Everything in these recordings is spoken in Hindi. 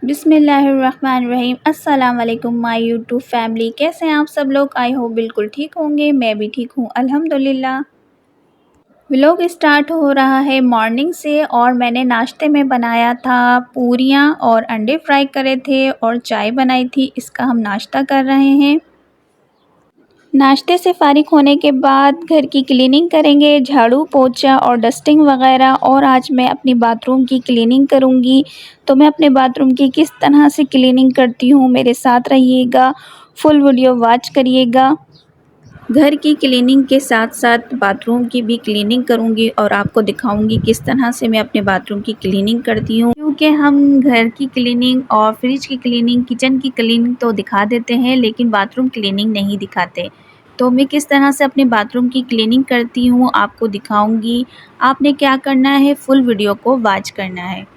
बिस्मिल्लाहिर्रहमानिर्रहीम। अस्सलाम वालेकुम माय यूट्यूब फैमिली। कैसे हैं आप सब लोग? आई होप बिल्कुल ठीक होंगे। मैं भी ठीक हूँ अल्हम्दुलिल्लाह। व्लॉग स्टार्ट हो रहा है मॉर्निंग से और मैंने नाश्ते में बनाया था पूरियाँ और अंडे फ्राई करे थे और चाय बनाई थी। इसका हम नाश्ता कर रहे हैं। नाश्ते से फ़ारिग होने के बाद घर की क्लीनिंग करेंगे, झाड़ू पोछा और डस्टिंग वगैरह। और आज मैं अपनी बाथरूम की क्लीनिंग करूँगी। तो मैं अपने बाथरूम की किस तरह से क्लीनिंग करती हूँ, मेरे साथ रहिएगा, फुल वीडियो वॉच करिएगा। घर की क्लीनिंग के साथ साथ बाथरूम की भी क्लीनिंग करूँगी और आपको दिखाऊँगी किस तरह से मैं अपने बाथरूम की क्लीनिंग करती हूँ। क्योंकि हम घर की क्लीनिंग और फ्रिज की क्लीनिंग, किचन की क्लीनिंग तो दिखा देते हैं लेकिन बाथरूम क्लीनिंग नहीं दिखाते। तो मैं किस तरह से अपने बाथरूम की क्लीनिंग करती हूँ आपको दिखाऊँगी। आपने क्या करना है, फुल वीडियो को वॉच करना है।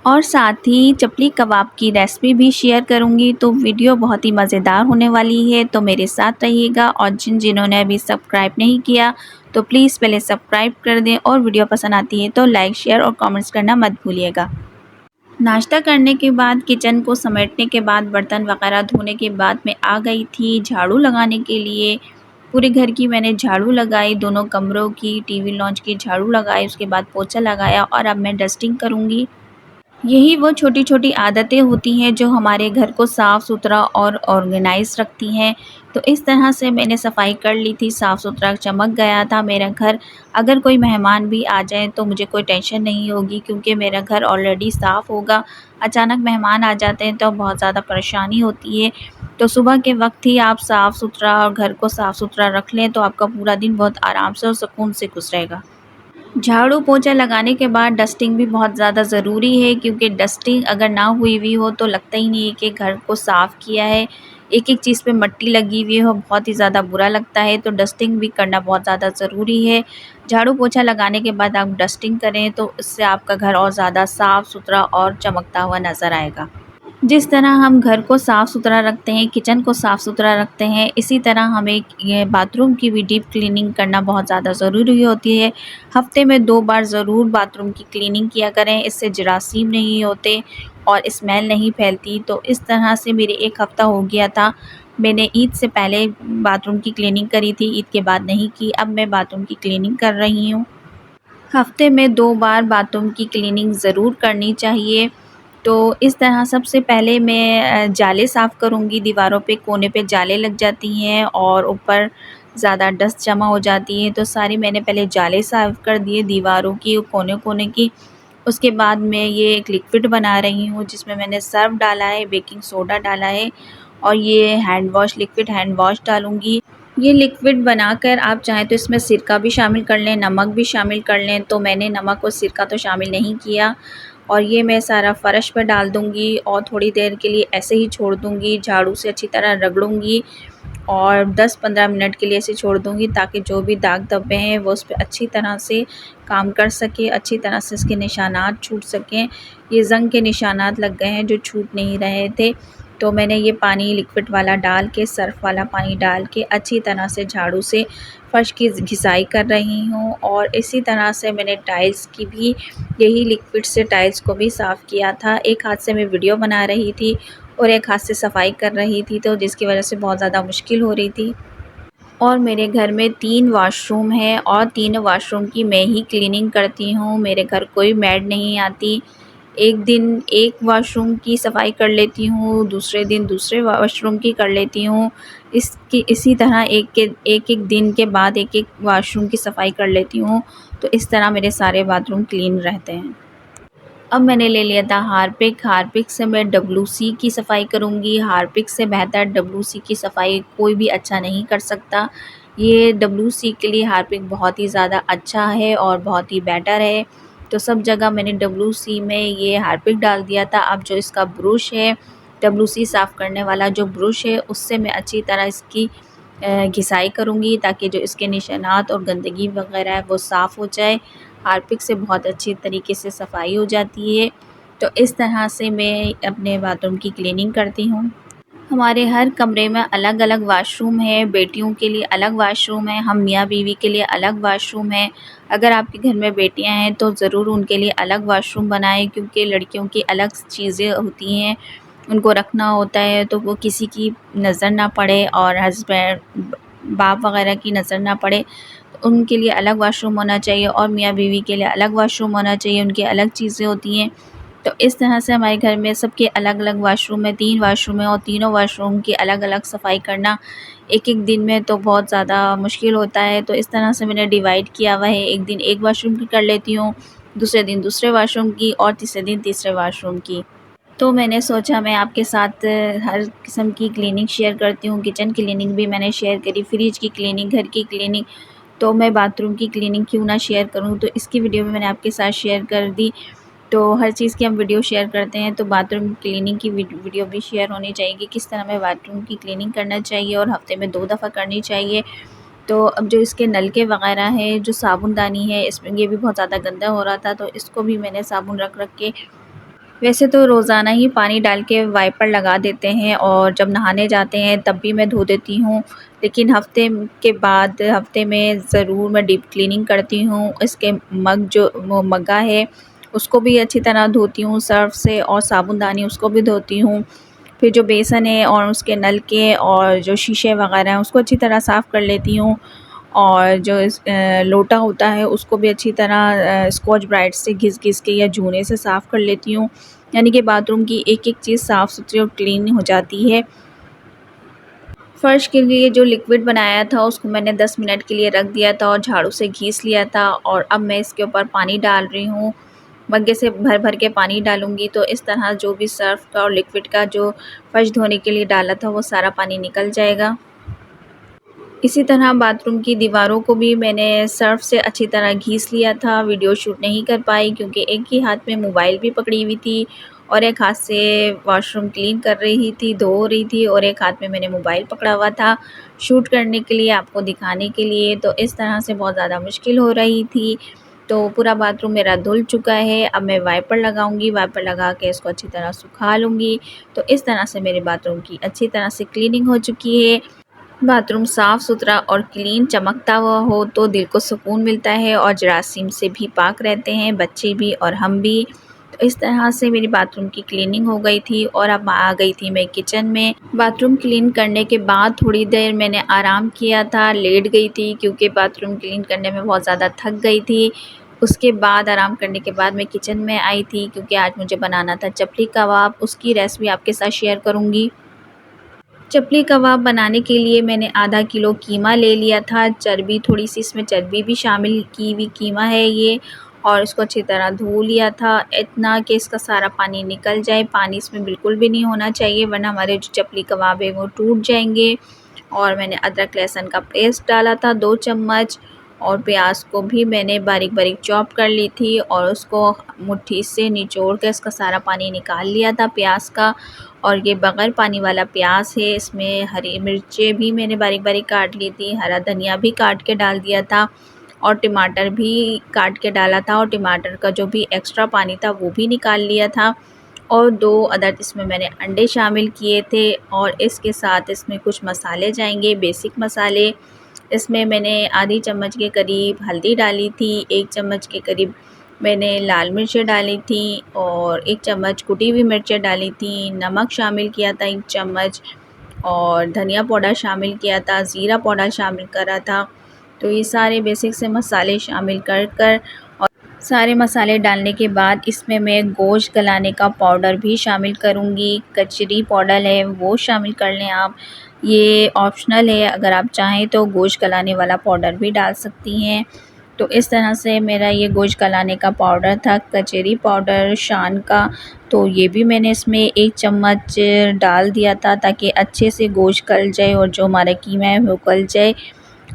और साथ ही चपली कबाब की रेसिपी भी शेयर करूंगी। तो वीडियो बहुत ही मज़ेदार होने वाली है, तो मेरे साथ रहिएगा। और जिन्होंने अभी सब्सक्राइब नहीं किया तो प्लीज़ पहले सब्सक्राइब कर दें और वीडियो पसंद आती है तो लाइक, शेयर और कमेंट्स करना मत भूलिएगा। नाश्ता करने के बाद, किचन को समेटने के बाद, बर्तन वगैरह धोने के बाद मैं आ गई थी झाड़ू लगाने के लिए। पूरे घर की मैंने झाड़ू लगाई, दोनों कमरों की, टीवी लॉन्च की झाड़ू लगाई, उसके बाद पोछा लगाया और अब मैं डस्टिंग करूँगी। यही वो छोटी-छोटी आदतें होती हैं जो हमारे घर को साफ़-सुथरा और ऑर्गेनाइज़ रखती हैं। तो इस तरह से मैंने सफाई कर ली थी, साफ़-सुथरा चमक गया था मेरा घर। अगर कोई मेहमान भी आ जाएँ तो मुझे कोई टेंशन नहीं होगी क्योंकि मेरा घर ऑलरेडी साफ़ होगा। अचानक मेहमान आ जाते हैं तो बहुत ज़्यादा परेशानी होती है। तो सुबह के वक़्त ही आप साफ़-सुथरा और घर को साफ़-सुथरा रख लें तो आपका पूरा दिन बहुत आराम से और सुकून से गुज़रेगा। झाड़ू पोछा लगाने के बाद डस्टिंग भी बहुत ज़्यादा ज़रूरी है क्योंकि डस्टिंग अगर ना हुई हुई हो तो लगता ही नहीं है कि घर को साफ़ किया है। एक-एक चीज़ पे मट्टी लगी हुई हो, बहुत ही ज़्यादा बुरा लगता है। तो डस्टिंग भी करना बहुत ज़्यादा ज़रूरी है। झाड़ू पोछा लगाने के बाद आप डस्टिंग करें तो इससे आपका घर और ज़्यादा साफ़-सुथरा और चमकता हुआ नज़र आएगा। जिस तरह हम घर को साफ़-सुथरा रखते हैं, किचन को साफ़-सुथरा रखते हैं, इसी तरह हमें ये बाथरूम की भी डीप क्लीनिंग करना बहुत ज़्यादा ज़रूरी होती है। हफ़्ते में 2 बार ज़रूर बाथरूम की क्लीनिंग किया करें, इससे जरासीम नहीं होते और स्मेल नहीं फैलती। तो इस तरह से मेरे 1 हफ़्ता हो गया था। मैंने ईद से पहले बाथरूम की क्लीनिंग करी थी, ईद के बाद नहीं की। अब मैं बाथरूम की क्लीनिंग कर रही हूँ। हफ़्ते में 2 बार बाथरूम की क्लीनिंग ज़रूर करनी चाहिए। तो इस तरह सबसे पहले मैं जाले साफ़ करूँगी। दीवारों पे, कोने पे जाले लग जाती हैं और ऊपर ज़्यादा डस्ट जमा हो जाती है, तो सारी मैंने पहले जाले साफ़ कर दिए दीवारों की, कोने-कोने की। उसके बाद मैं ये एक लिक्विड बना रही हूँ जिसमें मैंने सर्फ़ डाला है, बेकिंग सोडा डाला है और ये hand wash, liquid hand wash डालूँगी। ये लिक्विड बनाकर आप चाहें तो इसमें सिरका भी शामिल कर लें, नमक भी शामिल कर लें। तो मैंने नमक और सिरका तो शामिल नहीं किया। और ये मैं सारा फ़र्श पे डाल दूँगी और थोड़ी देर के लिए ऐसे ही छोड़ दूँगी। झाड़ू से अच्छी तरह रगड़ूँगी और 10-15 मिनट के लिए ऐसे छोड़ दूँगी ताकि जो भी दाग धब्बे हैं वो उस पे अच्छी तरह से काम कर सके, अच्छी तरह से इसके निशानात छूट सकें। ये ज़ंग के निशानात लग गए हैं जो छूट नहीं रहे थे। तो मैंने ये पानी लिक्विड वाला डाल के, सर्फ़ वाला पानी डाल के अच्छी तरह से झाड़ू से फ़र्श की घिसाई कर रही हूँ। और इसी तरह से मैंने टाइल्स की भी यही लिक्विड से टाइल्स को भी साफ़ किया था। एक हाथ से मैं वीडियो बना रही थी और एक हाथ से सफाई कर रही थी, तो जिसकी वजह से बहुत ज़्यादा मुश्किल हो रही थी। और मेरे घर में 3 वॉशरूम हैं और तीनों वॉशरूम की मैं ही क्लीनिंग करती हूँ। मेरे घर कोई मेड नहीं आती। एक दिन एक वॉशरूम की सफाई कर लेती हूँ, दूसरे दिन दूसरे वॉशरूम की कर लेती हूँ। इसी तरह एक-एक दिन के बाद एक-एक वॉशरूम की सफाई कर लेती हूँ। तो इस तरह मेरे सारे बाथरूम क्लीन रहते हैं। अब मैंने ले लिया था हार्पिक। हार्पिक से मैं डब्ल्यूसी की सफाई करूँगी। हार्पिक से बेहतर डब्ल्यूसी की सफाई कोई भी अच्छा नहीं कर सकता। ये डब्ल्यूसी के लिए हार्पिक बहुत ही ज़्यादा अच्छा है और बहुत ही बेटर है। तो सब जगह मैंने डब्ल्यूसी में ये हार्पिक डाल दिया था। अब जो इसका ब्रुश है, डब्ल्यूसी साफ़ करने वाला जो ब्रुश है, उससे मैं अच्छी तरह इसकी घिसाई करूँगी ताकि जो इसके निशानात और गंदगी वग़ैरह है वो साफ़ हो जाए। हार्पिक से बहुत अच्छी तरीके से सफाई हो जाती है। तो इस तरह से मैं अपने बाथरूम की क्लीनिंग करती हूँ। हमारे हर कमरे में अलग अलग वाशरूम है, बेटियों के लिए अलग वाशरूम है, हम मियाँ बीवी के लिए अलग वाशरूम है। अगर आपके घर में बेटियां हैं तो ज़रूर उनके लिए अलग वाशरूम बनाएं, क्योंकि लड़कियों की अलग चीज़ें होती हैं, उनको रखना होता है तो वो किसी की नज़र ना पड़े और हस्बैंड बाप वगैरह की नज़र ना पड़े। तो उनके लिए अलग वाशरूम होना चाहिए और मियाँ बीवी के लिए अलग वाशरूम होना चाहिए, उनकी अलग चीज़ें होती हैं। तो इस तरह से हमारे घर में सबके अलग-अलग वाशरूम है, 3 वाशरूम है और तीनों वाशरूम की अलग-अलग सफाई करना एक-एक दिन में तो बहुत ज़्यादा मुश्किल होता है। तो इस तरह से मैंने डिवाइड किया हुआ है, एक दिन एक वाशरूम की कर लेती हूँ, दूसरे दिन दूसरे वाशरूम की और तीसरे दिन तीसरे वाशरूम की। तो मैंने सोचा मैं आपके साथ हर किस्म की क्लीनिंग शेयर करती हूँ। किचन क्लीनिंग भी मैंने शेयर करी, फ्रिज की क्लीनिंग, घर की क्लीनिंग, तो मैं बाथरूम की क्लीनिंग क्यों ना शेयर करूँ। तो इसकी वीडियो भी मैंने आपके साथ शेयर कर दी। तो हर चीज़ की हम वीडियो शेयर करते हैं, तो बाथरूम क्लीनिंग की वीडियो भी शेयर होनी चाहिए कि किस तरह हमें बाथरूम की क्लीनिंग करना चाहिए और हफ़्ते में 2 दफ़ा करनी चाहिए। तो अब जो इसके नलके वग़ैरह हैं, जो साबुनदानी है, इसमें ये भी बहुत ज़्यादा गंदा हो रहा था, तो इसको भी मैंने साबुन रख के, वैसे तो रोज़ाना ही पानी डाल के वाइपर लगा देते हैं और जब नहाने जाते हैं तब भी मैं धो देती हूँ। लेकिन हफ़्ते के बाद हफ़्ते में ज़रूर मैं डीप क्लीनिंग करती हूँ। इसके मग जो वो मग्गा है उसको भी अच्छी तरह धोती हूँ सर्फ़ से और साबुनदानी उसको भी धोती हूँ। फिर जो बेसन है और उसके नलके और जो शीशे वग़ैरह हैं उसको अच्छी तरह साफ़ कर लेती हूँ। और जो लोटा होता है उसको भी अच्छी तरह स्कॉच ब्राइट से घिस-घिस के या जूने से साफ़ कर लेती हूँ। यानी कि बाथरूम की एक-एक चीज़ साफ़-सुथरी और क्लीन हो जाती है। फ़र्श के लिए जो लिक्विड बनाया था उसको मैंने 10 मिनट के लिए रख दिया था और झाड़ू से घिस लिया था और अब मैं इसके ऊपर पानी डाल रही हूँ। मग्गे से भर-भर के पानी डालूँगी तो इस तरह जो भी सर्फ़ का और लिक्विड का जो फ़र्श धोने के लिए डाला था वो सारा पानी निकल जाएगा। इसी तरह बाथरूम की दीवारों को भी मैंने सर्फ़ से अच्छी तरह घिस लिया था। वीडियो शूट नहीं कर पाई क्योंकि एक ही हाथ में मोबाइल भी पकड़ी हुई थी और एक हाथ से वॉशरूम क्लीन कर रही थी, धो रही थी और एक हाथ में मैंने मोबाइल पकड़ा हुआ था शूट करने के लिए, आपको दिखाने के लिए। तो इस तरह से बहुत ज़्यादा मुश्किल हो रही थी। तो पूरा बाथरूम मेरा धुल चुका है। अब मैं वाइपर लगाऊँगी, वाइपर लगा के इसको अच्छी तरह सुखा लूँगी। तो इस तरह से मेरे बाथरूम की अच्छी तरह से क्लीनिंग हो चुकी है। बाथरूम साफ़-सुथरा और क्लीन चमकता हुआ हो तो दिल को सुकून मिलता है और जरासीम से भी पाक रहते हैं, बच्चे भी और हम भी। तो इस तरह से मेरी बाथरूम की क्लीनिंग हो गई थी और अब आ गई थी मैं किचन में। बाथरूम क्लीन करने के बाद थोड़ी देर मैंने आराम किया था, लेट गई थी क्योंकि बाथरूम क्लीन करने में बहुत ज़्यादा थक गई थी। उसके बाद आराम करने के बाद मैं किचन में आई थी क्योंकि आज मुझे बनाना था चपली कबाब, उसकी रेसिपी आपके साथ शेयर करूँगी। चपली कबाब बनाने के लिए मैंने आधा किलो कीमा ले लिया था। चर्बी थोड़ी-सी इसमें चर्बी भी शामिल की हुई कीमा है ये और इसको अच्छी तरह धो लिया था, इतना कि इसका सारा पानी निकल जाए। पानी इसमें बिल्कुल भी नहीं होना चाहिए वरना हमारे जो चपली कबाब है वो टूट जाएँगे। और मैंने अदरक लहसुन का पेस्ट डाला था 2 चम्मच और प्याज को भी मैंने बारीक-बारीक चॉप कर ली थी और उसको मुट्ठी से निचोड़ के इसका सारा पानी निकाल लिया था प्याज का। और ये बग़ैर पानी वाला प्याज है, इसमें हरी मिर्चें भी मैंने बारीक-बारीक काट ली थी, हरा धनिया भी काट के डाल दिया था और टमाटर भी काट के डाला था और टमाटर का जो भी एक्स्ट्रा पानी था वो भी निकाल लिया था। और 2 अदद इसमें मैंने अंडे शामिल किए थे और इसके साथ इसमें कुछ मसाले जाएँगे, बेसिक मसाले। इसमें मैंने आधी चम्मच के करीब हल्दी डाली थी, 1 चम्मच के करीब मैंने लाल मिर्चें डाली थी और 1 चम्मच कुटी हुई मिर्चें डाली थी, नमक शामिल किया था 1 चम्मच और धनिया पाउडर शामिल किया था, ज़ीरा पाउडर शामिल करा था। तो ये सारे बेसिक से मसाले शामिल कर और सारे मसाले डालने के बाद इसमें मैं गोश्त गलाने का पाउडर भी शामिल करूँगी। कचरी पाउडर है वो शामिल कर लें आप, ये ऑप्शनल है, अगर आप चाहें तो गोश्त गलाने वाला पाउडर भी डाल सकती हैं। तो इस तरह से मेरा ये गोश्त गलाने का पाउडर था, कचरी पाउडर शान का, तो ये भी मैंने इसमें 1 चम्मच डाल दिया था ताकि अच्छे से गोश्त गल जाए और जो हमारा कीमा है वो गल जाए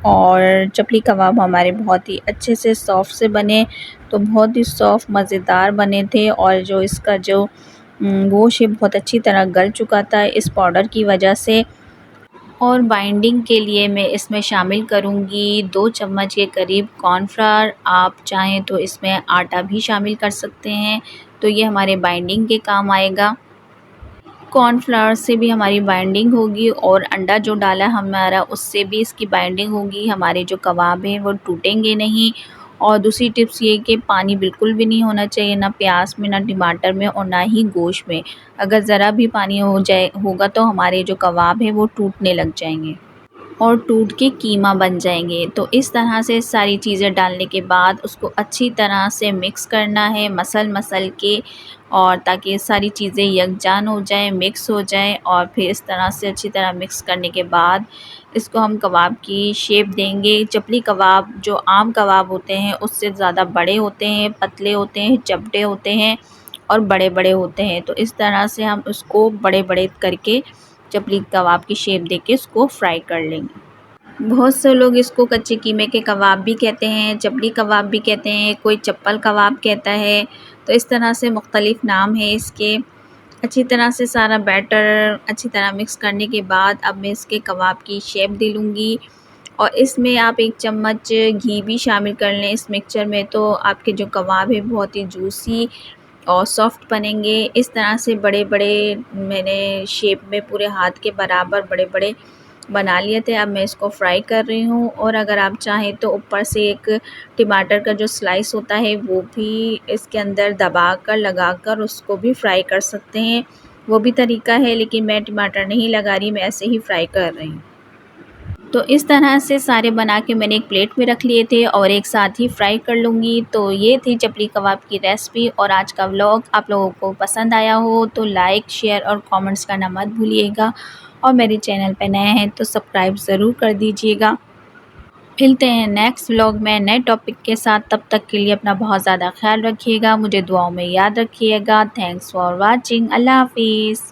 और चपली कबाब हमारे बहुत ही अच्छे से सॉफ़्ट से बने। तो बहुत ही सॉफ़्ट मज़ेदार बने थे और जो इसका जो गोश्त है बहुत अच्छी तरह गल चुका था इस पाउडर की वजह से। और बाइंडिंग के लिए मैं इसमें शामिल करूँगी 2 चम्मच के करीब कॉर्नफ्लावर, आप चाहें तो इसमें आटा भी शामिल कर सकते हैं, तो ये हमारे बाइंडिंग के काम आएगा। कॉर्नफ्लावर से भी हमारी बाइंडिंग होगी और अंडा जो डाला हमारा उससे भी इसकी बाइंडिंग होगी। हमारे जो कबाब हैं वो टूटेंगे नहीं। और दूसरी टिप्स ये कि पानी बिल्कुल भी नहीं होना चाहिए, ना प्याज में, ना टमाटर में और ना ही गोश्त में। अगर ज़रा भी पानी होगा तो हमारे जो कबाब हैं वो टूटने लग जाएंगे और टूट के कीमा बन जाएंगे। तो इस तरह से सारी चीज़ें डालने के बाद उसको अच्छी तरह से मिक्स करना है, मसल के, और ताकि ये सारी चीज़ें यकजान हो जाएं, मिक्स हो जाएं। और फिर इस तरह से अच्छी तरह मिक्स करने के बाद इसको हम कबाब की शेप देंगे। चपली कबाब जो आम कबाब होते हैं उससे ज़्यादा बड़े होते हैं, पतले होते हैं, चपटे होते हैं और बड़े-बड़े होते हैं। तो इस तरह से हम उसको बड़े-बड़े करके चपली कबाब की शेप देके उसको फ्राई कर लेंगे। बहुत से लोग इसको कच्चे कीमे के कबाब भी कहते हैं, चपली कबाब भी कहते हैं, कोई चप्पल कबाब कहता है। तो इस तरह से मुख्तलिफ़ नाम है इसके। अच्छी तरह से सारा बैटर अच्छी तरह मिक्स करने के बाद अब मैं इसके कबाब की शेप दे लूँगी और इसमें आप 1 चम्मच घी भी शामिल कर लें इस मिक्सचर में, तो आपके जो कबाब है बहुत ही जूसी और सॉफ्ट बनेंगे। इस तरह से बड़े-बड़े मैंने शेप में पूरे हाथ के बराबर बड़े-बड़े बना लिए थे। अब मैं इसको फ्राई कर रही हूँ और अगर आप चाहें तो ऊपर से एक टमाटर का जो स्लाइस होता है वो भी इसके अंदर दबाकर लगाकर उसको भी फ्राई कर सकते हैं। वो भी तरीका है, लेकिन मैं टमाटर नहीं लगा रही, मैं ऐसे ही फ्राई कर रही हूँ। तो इस तरह से सारे बना के मैंने एक प्लेट में रख लिए थे और एक साथ ही फ्राई कर लूँगी। तो ये थी चपली कबाब की रेसिपी और आज का व्लॉग आप लोगों को पसंद आया हो तो लाइक, शेयर और कमेंट्स करना मत भूलिएगा और मेरे चैनल पे नए हैं तो सब्सक्राइब ज़रूर कर दीजिएगा। मिलते हैं नेक्स्ट व्लॉग में नए टॉपिक के साथ। तब तक के लिए अपना बहुत ज़्यादा ख्याल रखिएगा, मुझे दुआओं में याद रखिएगा। Thanks for watching. अल्लाह हाफ़िज़।